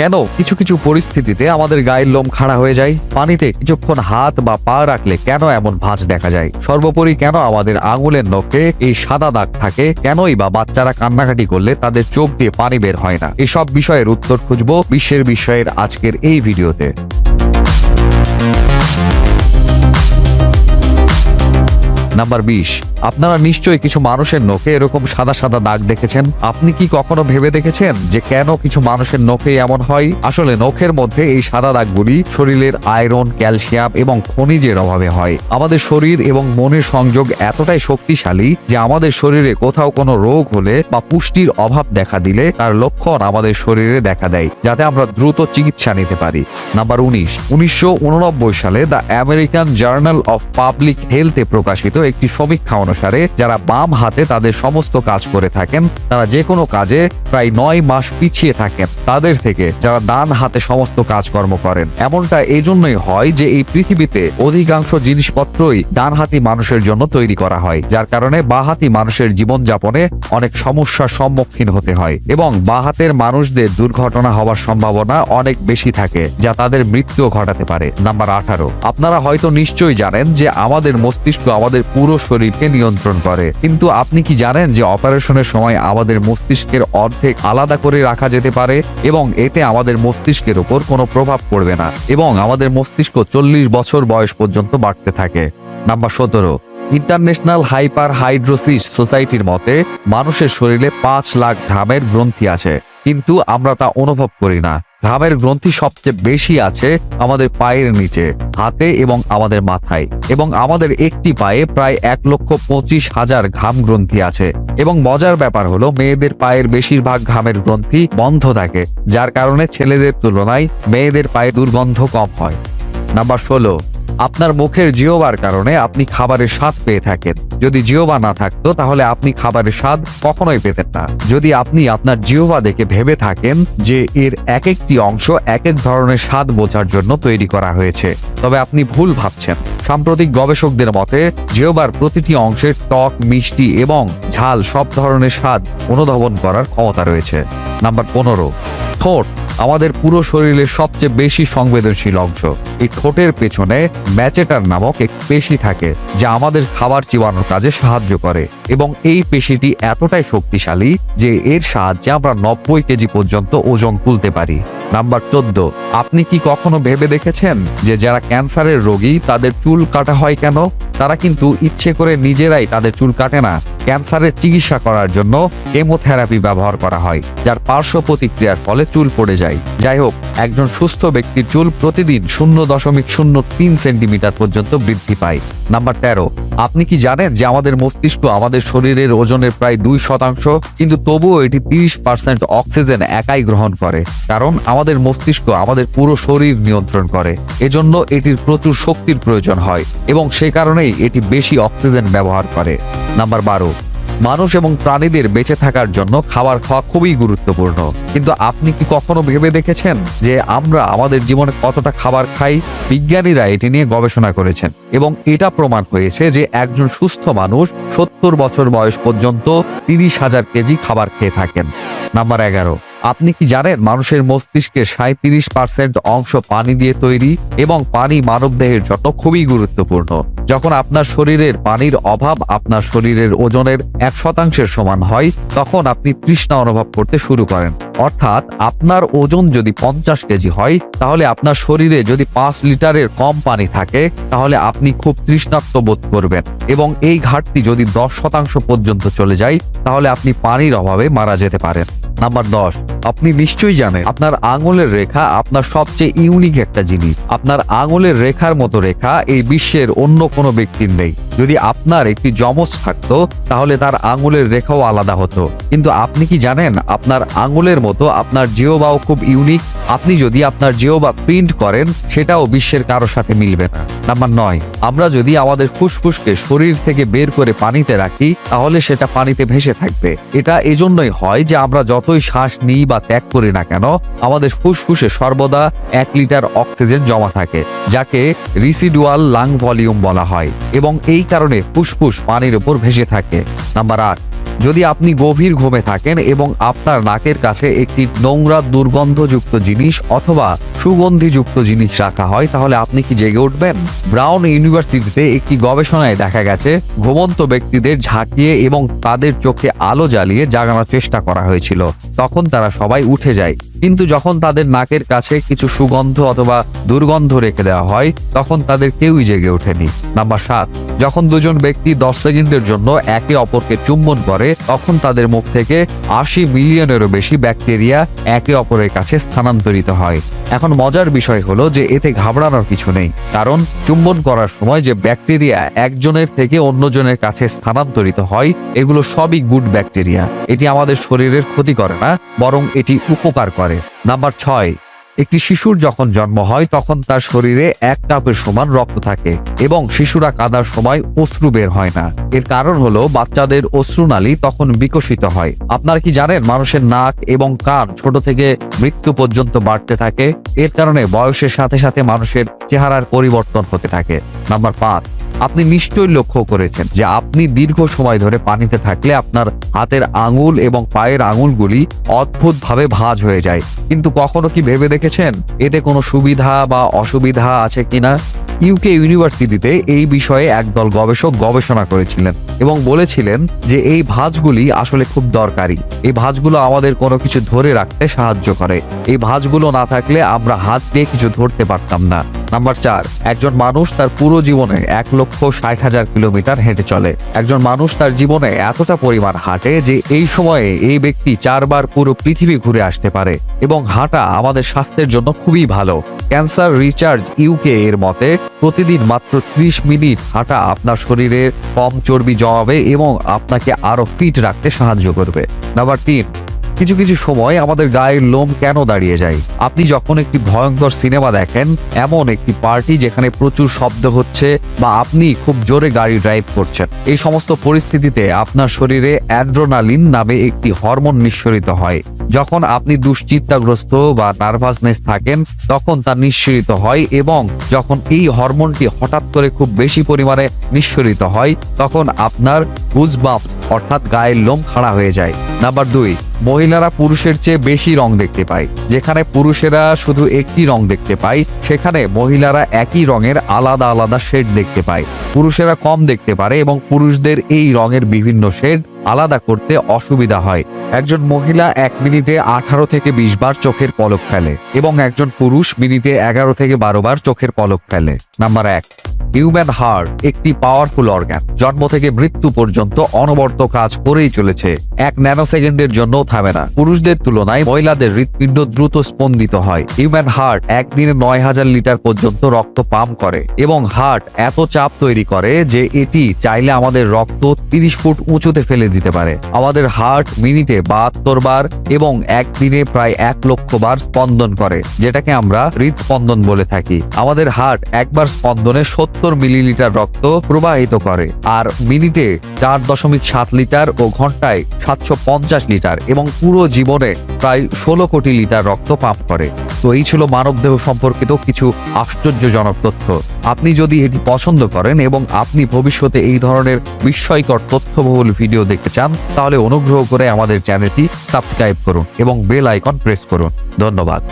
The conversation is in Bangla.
কেন কিছু কিছু পরিস্থিতিতে আমাদের গায়ের লোম খাড়া হয়ে যায়? পানিতে কিছুক্ষণ হাত বা পা রাখলে কেন এমন ভাঁজ দেখা যায়? সর্বোপরি কেন আমাদের আঙুলের নখে এই সাদা দাগ থাকে? কেনই বা বাচ্চারা কান্নাকাটি করলে তাদের চোখ দিয়ে পানি বের হয় না? এসব বিষয়ের উত্তর খুঁজবো বিশ্বের বিষয়ের আজকের এই ভিডিওতে। নাম্বার 20। আপনারা নিশ্চয়ই কিছু মানুষের নখে এরকম সাদা সাদা দাগ দেখেছেন। আপনি কি কখনো ভেবে দেখেছেন যে কেন কিছু মানুষের নখে এমন হয়? আসলে নখের মধ্যে এই সাদা দাগগুলি শরীরের আয়রন, ক্যালসিয়াম এবং খনিজের অভাবে হয়। আমাদের শরীর এবং মনের সংযোগ এতটাই শক্তিশালী যে আমাদের শরীরে কোথাও কোনো রোগ হলে বা পুষ্টির অভাব দেখা দিলে তার লক্ষণ আমাদের শরীরে দেখা দেয়, যাতে আমরা দ্রুত চিকিৎসা নিতে পারি। নাম্বার 19। 1989 সালে the American journal of public হেলথে প্রকাশিত একটি সমীক্ষা অনুসারে যারা বাম হাতে তাদের সমস্ত কাজ করে থাকেন তারা যে কোনো কাজে প্রায় 9 মাস পিছিয়ে থাকেন তাদের থেকে যারা ডান হাতে সমস্ত কাজকর্ম করেন। এমনটা এই জন্যই হয় যে এই পৃথিবীতে অধিকাংশ জিনিসপত্রই ডানহাতি মানুষের জন্য তৈরি করা হয়, যার কারণে বাঁহাতি মানুষের জীবনযাপনে অনেক সমস্যার সম্মুখীন হতে হয় এবং বাঁহাতের মানুষদের দুর্ঘটনা হওয়ার সম্ভাবনা অনেক বেশি থাকে, যা তাদের মৃত্যুও ঘটাতে পারে। নাম্বার 18। আপনারা হয়তো নিশ্চয়ই জানেন যে আমাদের মস্তিষ্ক আমাদের পুরো শরীরকে নিয়ন্ত্রণ করে, কিন্তু আপনি কি জানেন যে অপারেশনের সময় আমাদের মস্তিষ্কের অর্ধেক আলাদা করে রাখা যেতে পারে এবং এতে আমাদের মস্তিষ্কের উপর কোনো প্রভাব পড়বে না এবং আমাদের মস্তিষ্ক 40 বছর বয়স পর্যন্ত বাড়তে থাকে। নাম্বার 17। ইন্টারন্যাশনাল হাইপার হাইড্রোসিস সোসাইটির মতে মানুষের শরীরে 5 লাখ ঘামের গ্রন্থি আছে, কিন্তু আমরা তা অনুভব করি না। ঘামের গ্রন্থি সবচেয়ে বেশি আছে আমাদের পায়ের নিচে, হাতে এবং আমাদের মাথায়, এবং আমাদের একটি পায়ে প্রায় 1,25,000 ঘাম গ্রন্থি আছে। এবং মজার ব্যাপার হলো মেয়েদের পায়ের বেশিরভাগ ঘামের গ্রন্থি বন্ধ থাকে, যার কারণে ছেলেদের তুলনায় মেয়েদের পায়ে দুর্গন্ধ কম হয়। নাম্বার 16। আপনার মুখের জিহ্বার কারণে আপনি খাবারের স্বাদ পেয়ে থাকেন। যদি জিহ্বা না থাকতো তাহলে আপনি খাবারের স্বাদ কখনোই পেতেন না। যদি আপনি আপনার জিহ্বা দেখে ভেবে থাকেন যে এর এক একটি অংশ এক এক ধরনের স্বাদ বোঝার জন্য তৈরি করা হয়েছে, তবে আপনি ভুল ভাবছেন। সাম্প্রতিক গবেষকদের মতে জিহ্বার প্রতিটি অংশের টক, মিষ্টি এবং ঝাল সব ধরনের স্বাদ অনুধাবন করার ক্ষমতা রয়েছে। নাম্বার 15। ঠোঁট আমাদের পুরো শরীরের সবচেয়ে বেশি সংবেদনশীল অংশ। এই ঠোঁটের পেছনে ম্যাচেটার নামক এক পেশি থাকে যা আমাদের খাবার চিবানোর কাজে সাহায্য করে এবং এই পেশিটি এতটাই শক্তিশালী যে এর সাহায্যে আমরা 90 কেজি পর্যন্ত ওজন তুলতে পারি। নাম্বার 14। আপনি কি কখনো ভেবে দেখেছেন যে যারা ক্যান্সারের রোগী তাদের চুল কাটা হয় কেন? তারা কিন্তু ইচ্ছে করে নিজেরাই তাদের চুল কাটে না। ক্যান্সারের চিকিৎসা করার জন্য কেমোথেরাপি ব্যবহার করা হয়, যার পার্শ্ব প্রতিক্রিয়ার ফলে চুল পড়ে যায়। যাই হোক, একজন সুস্থ ব্যক্তির চুল প্রতিদিন 0.03 সেন্টিমিটার পর্যন্ত বৃদ্ধি পায়। নাম্বার 13। আপনি কি জানেন যে আমাদের মস্তিষ্ক আমাদের শরীরের ওজনের প্রায় 2%, কিন্তু তবুও এটি 30% অক্সিজেন একাই গ্রহণ করে, কারণ আমাদের মস্তিষ্ক আমাদের পুরো শরীর নিয়ন্ত্রণ করে। এজন্য এটির প্রচুর শক্তির প্রয়োজন হয় এবং সে কারণেই এটি বেশি অক্সিজেন ব্যবহার করে। নাম্বার 12। মানুষ এবং প্রাণীদের বেঁচে থাকার জন্য খাবার খাওয়া খুবই গুরুত্বপূর্ণ, কিন্তু আপনি কি কখনো ভেবে দেখেছেন যে আমরা আমাদের জীবনে কতটা খাবার খাই? বিজ্ঞানীরা এটি নিয়ে গবেষণা করেছেন এবং এটা প্রমাণ হয়েছে যে একজন সুস্থ মানুষ 70 বছর বয়স পর্যন্ত 30,000 কেজি খাবার খেয়ে থাকেন। নাম্বার 11। আপনি কি জানেন মানুষের মস্তিষ্কের 37% অংশ পানি দিয়ে তৈরি এবং পানি মানবদেহের জন্য খুবই গুরুত্বপূর্ণ। যখন আপনার শরীরের পানির অভাব আপনার শরীরের ওজনের 1% সমান হয়, তখন আপনি তৃষ্ণা অনুভব করতে শুরু করেন। অর্থাৎ আপনার ওজন যদি 50 কেজি হয়, তাহলে আপনার শরীরে যদি 5 লিটারের কম পানি থাকে, তাহলে আপনি খুব তৃষ্ণার্ত বোধ করবেন এবং এই ঘাটতি যদি 10% পর্যন্ত চলে যায়, তাহলে আপনি পানির অভাবে মারা যেতে পারেন। নাম্বার 10। আপনি নিশ্চয়ই জানেন আপনার আঙুলের রেখা আপনার সবচেয়ে ইউনিক একটা জিনিস। আপনার আঙুলের রেখার মতো রেখা এই বিশ্বের অন্য কোনো ব্যক্তির নেই। যদি আপনার একটি যমজ থাকতো তাহলে তার আঙুলের রেখাও আলাদা হতো, কিন্তু আপনি কি জানেন আপনার আঙুলের মতো আপনার জিহ্বাও খুব ইউনিক। আপনি যদি আপনার জিহ্বা প্রিন্ট করেন সেটাও বিশ্বের কারো সাথে মিলবে না। নাম্বার 9। আমরা যদি আমাদের ফুসফুসকে শরীর থেকে বের করে পানিতে রাখি তাহলে সেটা পানিতে ভেসে থাকবে। এটা এজন্যই হয় যে আমরা যতই শ্বাস নিই বা ত্যাগ করি না কেন, আমাদের ফুসফুসে সর্বদা 1 লিটার অক্সিজেন জমা থাকে, যাকে রিসিডুয়াল লাং ভলিউম বলা হয় এবং এই কারণে ফুসফুস পানির উপর ভেসে থাকে। নাম্বার 8। যদি আপনি গভীর ঘুমে থাকেন এবং আপনার নাকের কাছে একটি নোংরা দুর্গন্ধযুক্ত জিনিস অথবা সুগন্ধিযুক্ত জিনিস রাখা হয়, তাহলে আপনি কি জেগে উঠবেন? ব্রাউন ইউনিভার্সিটিতে একটি গবেষণায় দেখা গেছে ঘুমন্ত ব্যক্তিদের ঝাঁকিয়ে এবং তাদের চোখে আলো জ্বালিয়ে জাগানোর চেষ্টা করা হয়েছিল। তখন তারা সবাই উঠে যায়, কিন্তু যখন তাদের নাকের কাছে কিছু সুগন্ধ অথবা দুর্গন্ধ রেখে দেওয়া হয় তখন তাদের কেউই জেগে ওঠেনি। নাম্বার 7, যখন দুজন ব্যক্তি 10 সেকেন্ডের জন্য একে অপরকে চুম্বন করে তখন তাদের মুখ থেকে 80 মিলিয়নেরও বেশি ব্যাকটেরিয়া একে অপরের কাছে স্থানান্তরিত হয়। এখন মজার বিষয় হলো যে এতে ঘাবড়ানোর কিছু নেই, কারণ চুম্বন করার সময় যে ব্যাকটেরিয়া একজনের থেকে অন্যজনের কাছে স্থানান্তরিত হয় এগুলো সবই গুড ব্যাকটেরিয়া। এটি আমাদের শরীরের ক্ষতি করে না, বরং এটি উপকার করে। নাম্বার 6, একটি শিশুর যখন জন্ম হয় তখন তার শরীরে 1 কাপের সমান রক্ত থাকে এবং শিশুরা কাঁদার সময় অশ্রু বের হয় না। এর কারণ হলো বাচ্চাদের অশ্রুনালী তখন বিকশিত হয়। আপনারা কি জানেন মানুষের নাক এবং কান ছোট থেকে মৃত্যু পর্যন্ত বাড়তে থাকে? এর কারণে বয়সের সাথে সাথে মানুষের চেহারার পরিবর্তন হতে থাকে। নাম্বার 5, আপনি নিশ্চয়ই লক্ষ্য করেছেন যে আপনি দীর্ঘ সময় ধরে পানিতে থাকলে আপনার হাতের আঙুল এবং পায়ের আঙুলগুলি অদ্ভুতভাবে ভাঁজ হয়ে যায়। কিন্তু কখনো কি ভেবে দেখেছেন এতে কোনো সুবিধা বা অসুবিধা আছে কিনা? ইউকে ইউনিভার্সিটিতে এই বিষয়ে একদল গবেষক গবেষণা করেছিলেন এবং বলেছিলেন যে এই ভাঁজগুলি আসলে খুব দরকারি। এই ভাঁজগুলো আমাদের কোনো কিছু ধরে রাখতে সাহায্য করে। এই ভাঁজগুলো না থাকলে আমরা হাত দিয়ে কিছু ধরতে পারতাম না। নাম্বার 4, একজন মানুষ তার পুরো জীবনে 1,60,000 কিলোমিটার হেঁটে চলে। একজন মানুষ তার জীবনে এতটা পরিমাণ হাঁটে যে এই সময়ে এই ব্যক্তি 4 বার পুরো পৃথিবী ঘুরে আসতে পারে এবং হাঁটা আমাদের স্বাস্থ্যের জন্য খুবই ভালো। ক্যান্সার রিসার্চ ইউকে এর মতে প্রতিদিন মাত্র 30 মিনিট হাঁটা আপনার শরীরে কম চর্বি জমাবে এবং আপনাকে আরো ফিট রাখতে সাহায্য করবে। নাম্বার 3, কিছু কিছু সময় আমাদের গায়ের লোম কেন দাঁড়িয়ে যায়? আপনি যখন একটি ভয়ঙ্কর সিনেমা দেখেন, এমন একটি পার্টি যেখানে প্রচুর শব্দ হচ্ছে বা আপনি খুব জোরে গাড়ি ড্রাইভ করছেন, এই সমস্ত পরিস্থিতিতে আপনার শরীরে অ্যাড্রেনালিন নামে একটি হরমোন নিঃসরিত হয়। যখন আপনি দুশ্চিন্তাগ্রস্ত বা নার্ভাসনেস থাকেন তখন তা নিঃসরিত হয় এবং যখন এই হরমোনটি হঠাৎ করে খুব বেশি পরিমাণে নিঃসরিত হয় তখন আপনার গুজবাম্পস অর্থাৎ গায়ের লোম খাড়া হয়ে যায়। নাম্বার 2, মহিলারা পুরুষের চেয়ে বেশি রং দেখতে পায়। যেখানে পুরুষেরা শুধু একটি রং দেখতে পায় সেখানে মহিলারা একই রঙের আলাদা আলাদা শেড দেখতে পায়। পুরুষেরা কম দেখতে পারে এবং পুরুষদের এই রঙের বিভিন্ন শেড আলাদা করতে অসুবিধা হয়। একজন মহিলা 1 মিনিটে 18 থেকে 20 বার চোখের পলক ফেলে এবং একজন পুরুষ মিনিটে 11 থেকে 12 বার চোখের পলক ফেলে। নাম্বার 1, হিউম্যান হার্ট একটি পাওয়ারফুল অর্গান। জন্ম থেকে মৃত্যু পর্যন্ত অনবরত কাজ করেই চলেছে, 1 ন্যানোসেকেন্ডের জন্য থামে না। পুরুষদের তুলনায় মহিলাদের হৃৎপিণ্ড দ্রুত স্পন্দিত হয়। হিউম্যান হার্ট একদিনে 9000 লিটার পর্যন্ত রক্ত পাম্প করে এবং হার্ট এত চাপ তৈরি করে যে এটি চাইলে আমাদের রক্ত 30 ফুট উঁচুতে ফেলে দিতে পারে। আমাদের হার্ট মিনিটে 72 বার এবং একদিনে প্রায় 1 লক্ষ বার স্পন্দন করে, যেটাকে আমরা হৃদস্পন্দন বলে থাকি। আমাদের হার্ট একবার স্পন্দনে 70 মিলিলিটার রক্ত প্রবাহিত করে আর মিনিটে 4.7 লিটার ও ঘন্টায় 750 লিটার এবং পুরো জীবনে প্রায় 16 কোটি লিটার রক্ত পাম্প করে। তো এই ছিল মানবদেহ সম্পর্কিত কিছু আশ্চর্যজনক তথ্য। আপনি যদি এটি পছন্দ করেন এবং আপনি ভবিষ্যতে এই ধরনের বিস্ময়কর তথ্যবহুল ভিডিও দেখতে চান তাহলে অনুগ্রহ করে আমাদের চ্যানেলটি সাবস্ক্রাইব করুন এবং বেল আইকন প্রেস করুন। ধন্যবাদ।